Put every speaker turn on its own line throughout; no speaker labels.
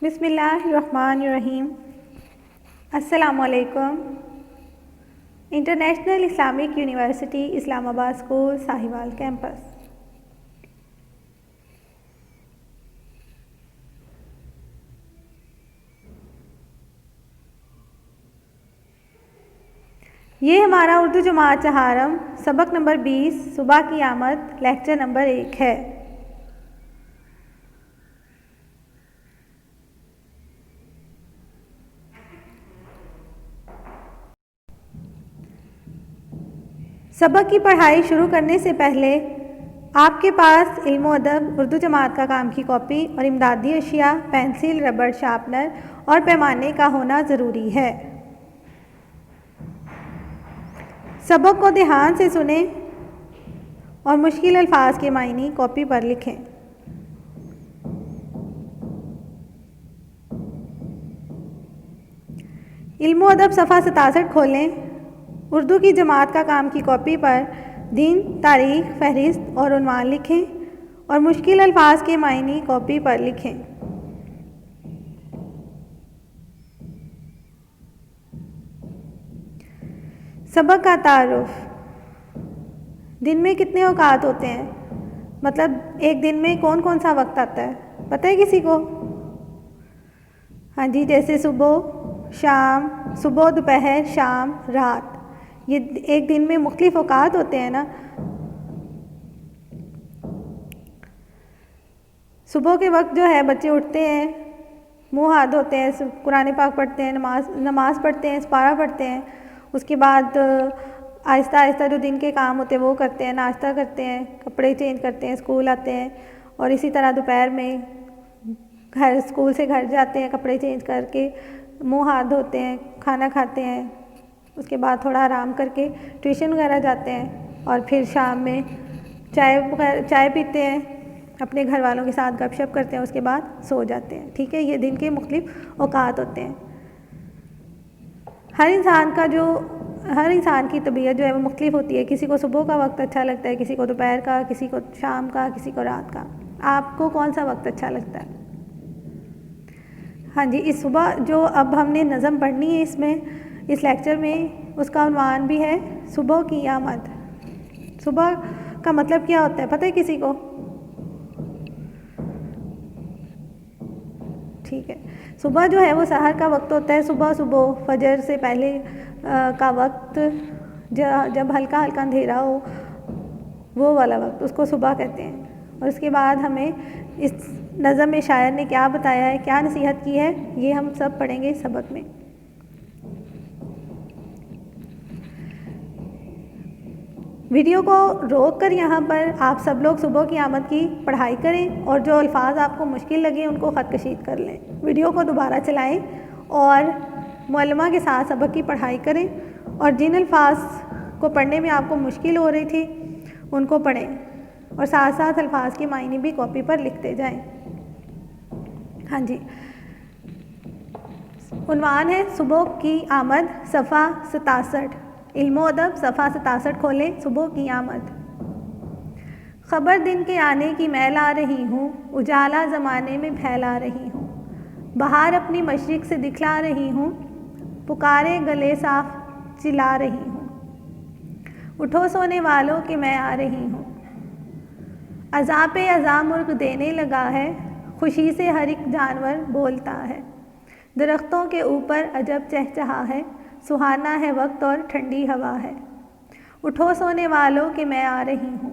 بسم اللہ الرحمن الرحیم۔ السلام علیکم۔ انٹرنیشنل اسلامک یونیورسٹی اسلام آباد اسکول ساہیوال کیمپس۔ یہ ہمارا اردو جماعت چہارم سبق نمبر 20 صبح کی آمد لیکچر نمبر 1 ہے۔ سبق کی پڑھائی شروع کرنے سے پہلے آپ کے پاس علم و ادب اردو جماعت کا کام کی کاپی اور امدادی اشیاء پینسل، ربڑ، شارپنر اور پیمانے کا ہونا ضروری ہے۔ سبق کو دھیان سے سنیں اور مشکل الفاظ کے معنی کاپی پر لکھیں۔ علم و ادب صفحہ 67 کھولیں۔ اردو کی جماعت کا کام کی کاپی پر دن، تاریخ، فہرست اور عنوان لکھیں اور مشکل الفاظ کے معنی کاپی پر لکھیں۔ سبق کا تعارف۔ دن میں کتنے اوقات ہوتے ہیں؟ مطلب ایک دن میں کون کون سا وقت آتا ہے؟ پتہ ہے کسی کو؟ ہاں جی، جیسے صبح، شام، صبح، دوپہر، شام، رات۔ یہ ایک دن میں مختلف اوقات ہوتے ہیں نا۔ صبح کے وقت جو ہے بچے اٹھتے ہیں، منہ ہاتھ دھوتے ہیں، قرآن پاک پڑھتے ہیں، نماز پڑھتے ہیں، سپارہ پڑھتے ہیں۔ اس کے بعد آہستہ آہستہ جو دن کے کام ہوتے ہیں وہ کرتے ہیں، ناشتہ کرتے ہیں، کپڑے چینج کرتے ہیں، اسکول آتے ہیں، اور اسی طرح دوپہر میں اسکول سے گھر جاتے ہیں، کپڑے چینج کر کے منہ ہاتھ دھوتے ہیں، کھانا کھاتے ہیں، اس کے بعد تھوڑا آرام کر کے ٹیوشن وغیرہ جاتے ہیں، اور پھر شام میں چائے پیتے ہیں، اپنے گھر والوں کے ساتھ گپ شپ کرتے ہیں، اس کے بعد سو جاتے ہیں۔ ٹھیک ہے، یہ دن کے مختلف اوقات ہوتے ہیں۔ ہر انسان کی طبیعت جو ہے وہ مختلف ہوتی ہے۔ کسی کو صبح کا وقت اچھا لگتا ہے، کسی کو دوپہر کا، کسی کو شام کا، کسی کو رات کا۔ آپ کو کون سا وقت اچھا لگتا ہے؟ ہاں جی، اس صبح جو اب ہم نے نظم پڑھنی ہے اس لیکچر میں، اس کا عنوان بھی ہے صبح کی آمد۔ صبح کا مطلب کیا ہوتا ہے پتہ ہے کسی کو؟ ٹھیک ہے، صبح جو ہے وہ سحر کا وقت ہوتا ہے۔ صبح فجر سے پہلے کا وقت، جب ہلکا ہلکا اندھیرا ہو، وہ والا وقت، اس کو صبح کہتے ہیں۔ اور اس کے بعد ہمیں اس نظم میں شاعر نے کیا بتایا ہے، کیا نصیحت کی ہے، یہ ہم سب پڑھیں گے اس سبق میں۔ ویڈیو کو روک کر یہاں پر آپ سب لوگ صبح کی آمد کی پڑھائی کریں، اور جو الفاظ آپ کو مشکل لگے ان کو خط کشید کر لیں۔ ویڈیو کو دوبارہ چلائیں اور معلمہ کے ساتھ سبق کی پڑھائی کریں، اور جن الفاظ کو پڑھنے میں آپ کو مشکل ہو رہی تھی ان کو پڑھیں، اور ساتھ ساتھ الفاظ کے معنی بھی کاپی پر لکھتے جائیں۔ ہاں جی، عنوان ہے صبح کی آمد، صفحہ 67۔ علم و ادب صفحہ 67 کھولیں۔ صبح کی آمد۔ خبر دن کے آنے کی میں لا رہی ہوں، اجالا زمانے میں پھیلا رہی ہوں، بہار اپنی مشرق سے دکھلا رہی ہوں، پکارے گلے صاف چلا رہی ہوں، اٹھو سونے والوں کہ میں آ رہی ہوں، اذاں پہ اذاں مرغ دینے لگا ہے، خوشی سے ہر ایک جانور بولتا ہے، درختوں کے اوپر عجب چہچہا ہے، سہانا ہے وقت اور ٹھنڈی ہوا ہے، اٹھو سونے والوں کہ میں آ رہی ہوں۔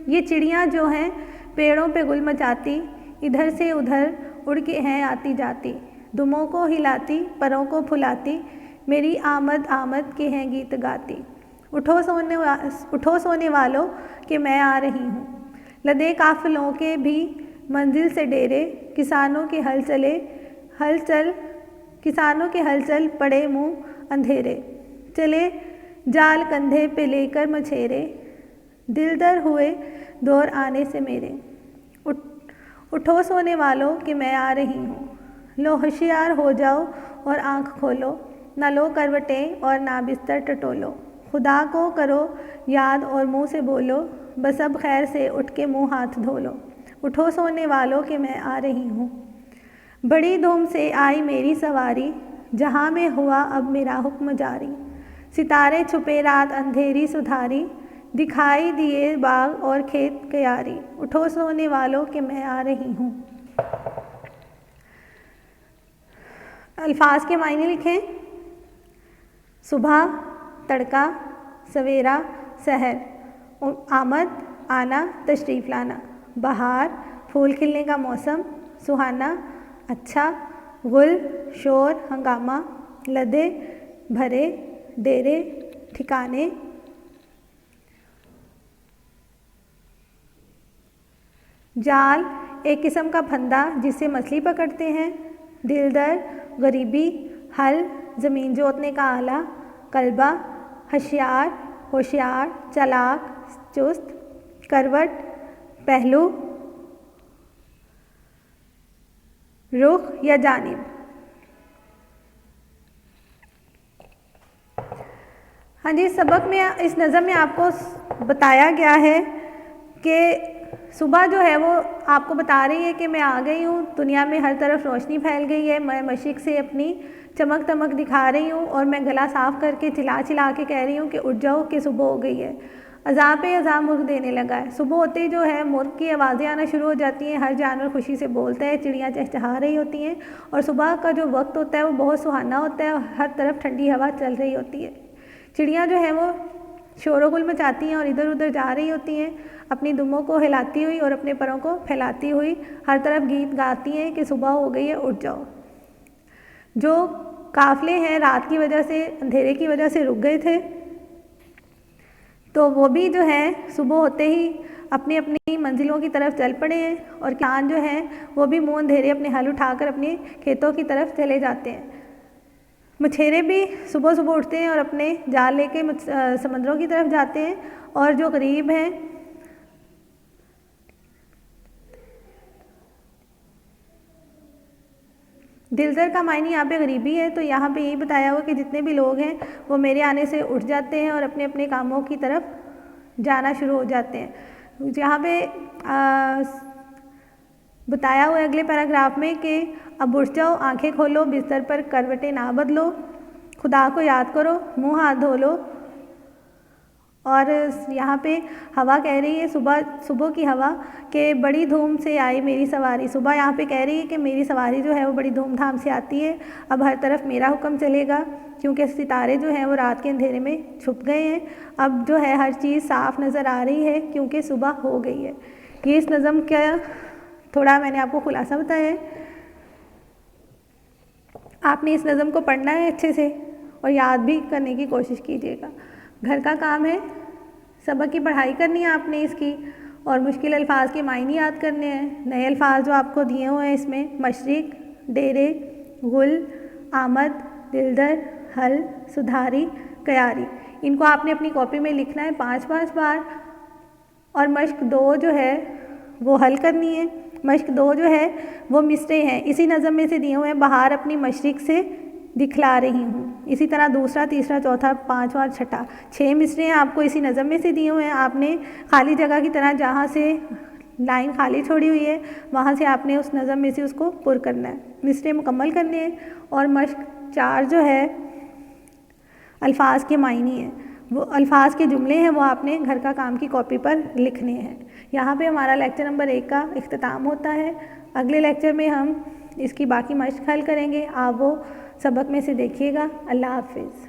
یہ چڑیاں جو ہیں پیڑوں پہ گل مچاتی، ادھر سے ادھر اڑ کے ہیں آتی جاتی، دموں کو ہلاتی، پروں کو پھلاتی، میری آمد آمد کے ہیں گیت گاتی، اٹھو سونے والوں کہ میں آ رہی ہوں، لدے قافلوں کے بھی منزل سے ڈیرے، کسانوں کے ہل چل پڑے منہ اندھیرے، چلے جال کندھے پہ لے کر مچھیرے، دل در ہوئے دور آنے سے میرے، اٹھو سونے والوں کہ میں آ رہی ہوں، لو ہوشیار ہو جاؤ اور آنکھ کھولو، نہ لو کروٹیں اور نہ بستر ٹٹولو، خدا کو کرو یاد اور منہ سے بولو، بس اب خیر سے اٹھ کے منہ ہاتھ دھو لو، اٹھو سونے والوں کہ میں آ رہی ہوں۔ بڑی دھوم سے آئی میری سواری، جہاں میں ہوا اب میرا حکم جاری۔ ستارے چھپے رات اندھیری سدھاری، دکھائی دیے باغ اور کھیت کیاری۔ اٹھو سونے والوں کہ میں آ رہی ہوں۔ الفاظ کے معنی لکھیں۔ صبح، تڑکا، سویرا، سحر۔ آمد، آنا، تشریف لانا۔ بہار، پھول کھلنے کا موسم، سہانا، اچھا۔ غل، شور، ہنگامہ۔ لدے، بھرے، ڈیرے، ٹھکانے۔ جال، ایک قسم کا پھندا جس سے مچھلی پکڑتے ہیں۔ دلدر، غریبی۔ ہل، زمین جوتنے کا آلہ۔ قلبہ، ہوشیار، ہوشیار، چالاک، چست۔ کروٹ، پہلو، رخ یا جانب۔ ہاں جی، سبق میں اس نظم میں آپ کو بتایا گیا ہے کہ صبح جو ہے وہ آپ کو بتا رہی ہے کہ میں آ گئی ہوں، دنیا میں ہر طرف روشنی پھیل گئی ہے، میں مشرق سے اپنی چمک دمک دکھا رہی ہوں اور میں گلا صاف کر کے چلا چلا کے کہہ رہی ہوں کہ اٹھ جاؤ کہ صبح ہو گئی ہے۔ اذاں پہ اذاں مرغ دینے لگا ہے۔ صبح ہوتے ہی جو ہے مرغ کی آوازیں آنا شروع ہو جاتی ہیں، ہر جانور خوشی سے بولتا ہے، چڑیاں چہچہا رہی ہوتی ہیں اور صبح کا جو وقت ہوتا ہے وہ بہت سہانا ہوتا ہے اور ہر طرف ٹھنڈی ہوا چل رہی ہوتی ہے۔ چڑیاں جو ہیں وہ شور و غل مچاتی ہیں اور ادھر ادھر جا رہی ہوتی ہیں، اپنی دموں کو ہلاتی ہوئی اور اپنے پروں کو پھیلاتی ہوئی ہر طرف گیت گاتی ہیں کہ صبح ہو گئی ہے، اٹھ جاؤ۔ جو قافلے ہیں رات کی وجہ سے، اندھیرے کی وجہ سے رک گئے تھے، تو وہ بھی جو ہے صبح ہوتے ہی اپنی اپنی منزلوں کی طرف چل پڑے ہیں اور کسان جو ہیں وہ بھی منہ اندھیرے اپنے ہل اٹھا کر اپنے کھیتوں کی طرف چلے جاتے ہیں۔ مچھیرے بھی صبح صبح اٹھتے ہیں اور اپنے جال لے کے سمندروں کی طرف جاتے ہیں، اور جو غریب ہیں دلدر کا معنی یہاں پہ غریبی ہے، تو یہاں پہ یہی بتایا ہوا کہ جتنے بھی لوگ ہیں وہ میرے آنے سے اٹھ جاتے ہیں اور اپنے اپنے کاموں کی طرف جانا شروع ہو جاتے ہیں۔ یہاں پہ بتایا ہوا ہے اگلے پیراگراف میں کہ اب اٹھ جاؤ، آنکھیں کھولو، بستر پر کروٹیں نہ بدلو، خدا کو یاد کرو، منہ ہاتھ دھو لو۔ اور یہاں پہ ہوا کہہ رہی ہے صبح کی ہوا کہ بڑی دھوم سے آئی میری سواری۔ صبح یہاں پہ کہہ رہی ہے کہ میری سواری جو ہے وہ بڑی دھوم دھام سے آتی ہے، اب ہر طرف میرا حکم چلے گا، کیونکہ ستارے جو ہیں وہ رات کے اندھیرے میں چھپ گئے ہیں، اب جو ہے ہر چیز صاف نظر آ رہی ہے کیونکہ صبح ہو گئی ہے۔ یہ اس نظم کا تھوڑا میں نے آپ کو خلاصہ بتایا ہے۔ آپ نے اس نظم کو پڑھنا ہے اچھے سے اور یاد بھی کرنے کی کوشش کیجیے گا۔ گھر کا کام ہے، سبق کی پڑھائی کرنی ہے آپ نے اس کی، اور مشکل الفاظ کے معنی یاد کرنے ہیں۔ نئے الفاظ جو آپ کو دیے ہوئے ہیں اس میں مشرق، ڈیرے، غل، آمد، دلدر، حل، سدھاری، کیاری، ان کو آپ نے اپنی کاپی میں لکھنا ہے 5 بار، اور مشق 2 جو ہے وہ حل کرنی ہے۔ مشق 2 جو ہے وہ مصرعے ہیں، اسی نظم میں سے دیے ہوئے ہیں، بہار اپنی مشرق سے دکھلا رہی ہوں۔ اسی طرح دوسرا، تیسرا، چوتھا، 5واں اور چھٹا 6 مصرعے ہیں آپ کو اسی نظم میں سے دیے ہوئے ہیں۔ آپ نے خالی جگہ کی طرح جہاں سے لائن خالی چھوڑی ہوئی ہے وہاں سے آپ نے اس نظم میں سے اس کو پر کرنا ہے، مصرعے مکمل کرنے ہیں۔ اور مشق 4 جو ہے الفاظ کے معنی ہیں، وہ الفاظ کے جملے ہیں، وہ آپ نے گھر کا کام کی کاپی پر لکھنے ہیں۔ یہاں پہ ہمارا لیکچر نمبر 1 کا اختتام ہوتا ہے۔ اگلے لیکچر میں ہم اس کی باقی مشق حل کریں گے، آپ وہ سبق میں سے دیکھیے گا۔ اللہ حافظ۔